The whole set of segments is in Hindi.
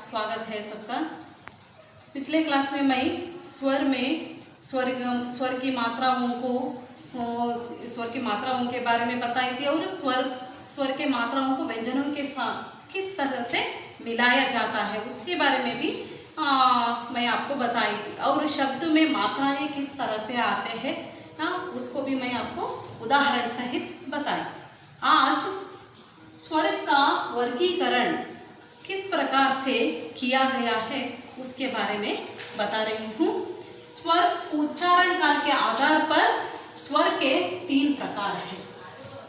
स्वागत है सबका। पिछले क्लास में मैं स्वर की मात्राओं के बारे में बताई थी और स्वर के मात्राओं को व्यंजनों के साथ किस तरह से मिलाया जाता है उसके बारे में भी मैं आपको बताई थी। और शब्द में मात्राएं किस तरह से आते हैं उसको भी मैं आपको उदाहरण सहित बताई। आज स्वर का वर्गीकरण किस प्रकार से किया गया है उसके बारे में बता रही हूँ। स्वर उच्चारण काल के आधार पर स्वर के 3 प्रकार हैं।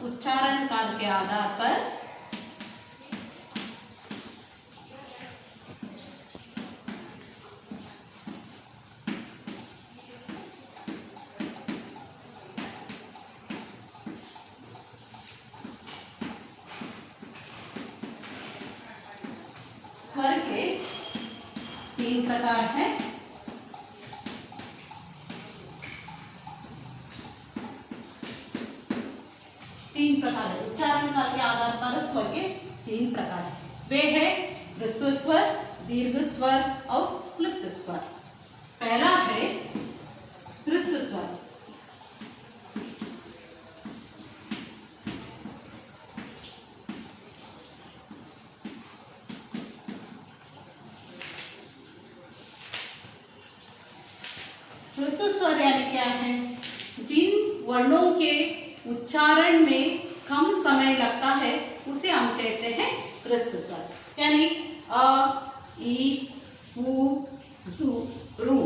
उच्चारण काल के आधार पर स्वर के 3 प्रकार हैं। उच्चारण काल के आधार पर स्वर के 3 प्रकार हैं। वे हैं ह्रस्व स्वर, दीर्घ स्वर और क्लुप्त स्वर। पहला है ह्रस्व स्वर। ह्रस्व स्वर यानी क्या है? जिन वर्णों के उच्चारण में कम समय लगता है उसे हम कहते हैं ह्रस्व स्वर। यानी अ, ई, उ, रू,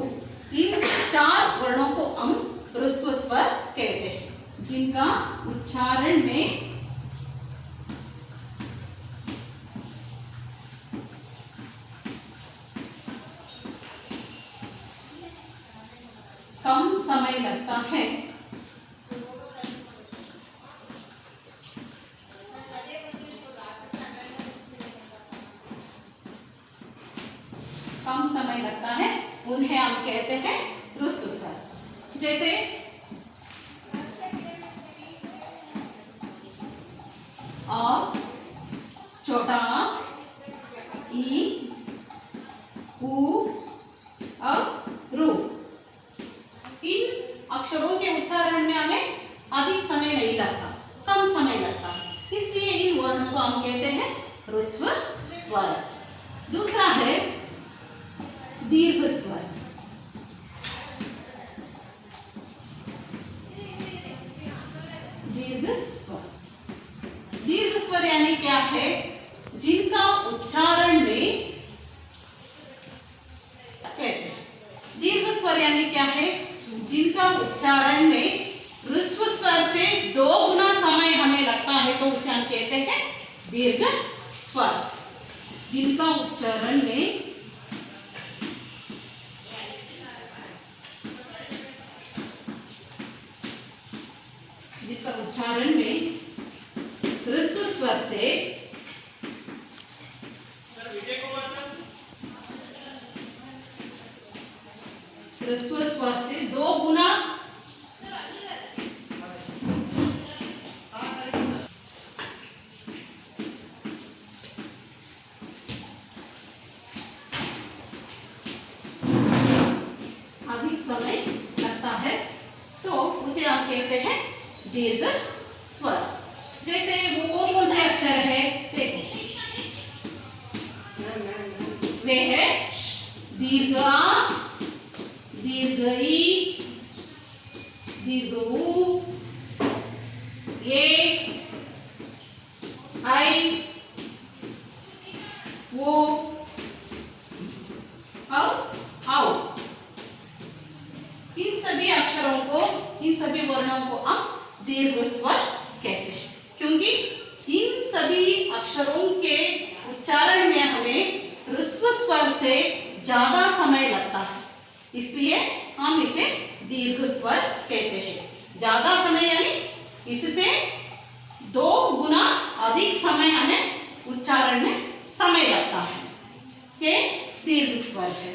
इन 4 वर्णों को हम ह्रस्व स्वर कहते हैं, जिनका उच्चारण में कम समय लगता है। उन्हें हम कहते हैं ह्रस्व स्वर। जैसे अ, छोटा ई, उ और रू। इन अक्षरों के उच्चारण में हमें अधिक समय नहीं लगता, कम समय लगता है, इसलिए इन वर्णों को हम कहते हैं ह्रस्व स्वर। दूसरा है दीर्घ स्वर। दीर्घ स्वर यानी क्या है? जिनका उच्चारण में दीर्घ स्वर यानी क्या है? जिनका उच्चारण में ह्रस्व स्वर से 2 गुना समय हमें लगता है तो उसे हम कहते हैं दीर्घ स्वर। जिनका उच्चारण में ह्रस्व स्वर से 2 गुना अधिक समय लगता है तो उसे हम कहते हैं दीर्घ स्वर। जैसे वो कौन से अक्षर है? देखो, वे है दीर्घ आ, दीर्घ ई, दीर्घ उ, ए, आई, वो और आओ। इन सभी अक्षरों को, इन सभी वर्णों को हम दीर्घ स्वर कहते हैं, क्योंकि इन सभी अक्षरों के उच्चारण में हमें ह्रस्व स्वर से ज्यादा समय लगता है, इसलिए हम इसे दीर्घ स्वर कहते हैं। ज्यादा समय यानी इससे 2 गुना अधिक समय हमें उच्चारण में समय लगता है, ये दीर्घ स्वर है।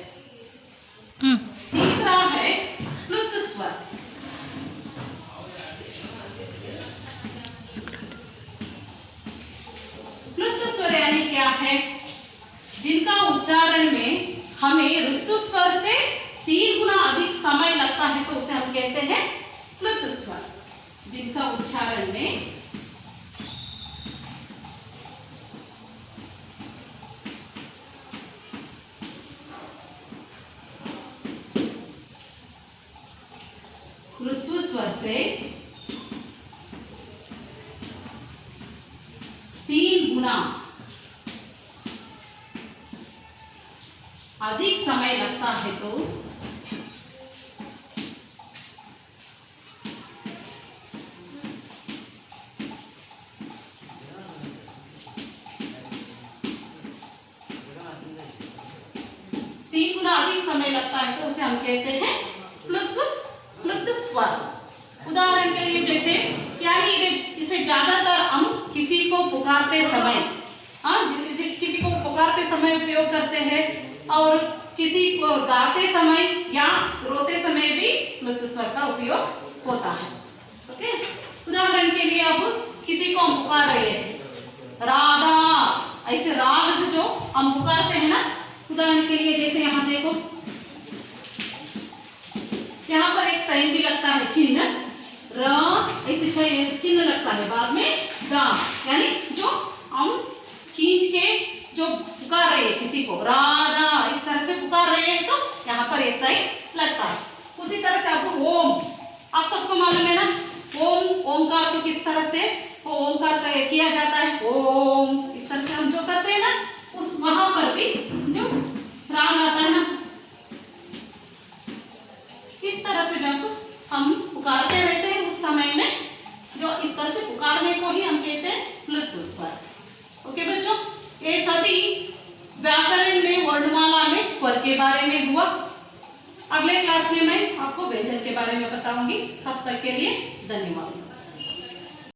तीसरा है क्लुप्त स्वर। क्लुप्त स्वर यानी क्या है? जिनका उच्चारण में हमें ह्रस्व स्वर से 3 गुना अधिक समय लगता है तो उसे हम कहते हैं प्लुत स्वर। जिनका उच्चारण में ह्रस्व स्वर से 3 गुना अधिक समय लगता है तो उसे हम कहते हैं प्लुत स्वर। उदाहरण के लिए जैसे यानी इसे ज्यादातर हम किसी को पुकारते समय किसी को पुकारते समय उपयोग करते हैं और किसी को गाते समय या रोते समय भी प्लुत स्वर का उपयोग होता है। ओके, उदाहरण के लिए अब किसी को हम पुकार रहे हैं राधा, ऐसे राग से जो हम पुकारते हैं ना, उदाहरण के लिए जैसे यहाँ देखो, यहाँ पर एक साइन भी लगता है चिन्ह, र ऐसे चिन्ह लगता है, बाद में गा, यानी जो हम खींच के जो पुकार रहे हैं किसी को राधा इस तरह से पुकार रहे हैं तो यहाँ पर ऐसा ही लगता है। उसी तरह से आपको ओम, आप सबको मालूम है ना, ओमकार को किस तरह से ओमकार का किया जाता है, ओम इस तरह से हम जो करते हैं ना, उस वहां पर भी जो राग आता है ना, इस तरह से जब हम पुकारते रहते हैं उस समय में जो इस तरह से पुकारने को ही हम कहते हैं प्लुत स्वर। ओके बच्चों, ये सभी व्याकरण में वर्णमाला में स्वर के बारे में हुआ। अगले क्लास में मैं आपको व्यंजन के बारे में बताऊंगी। तब तक के लिए धन्यवाद।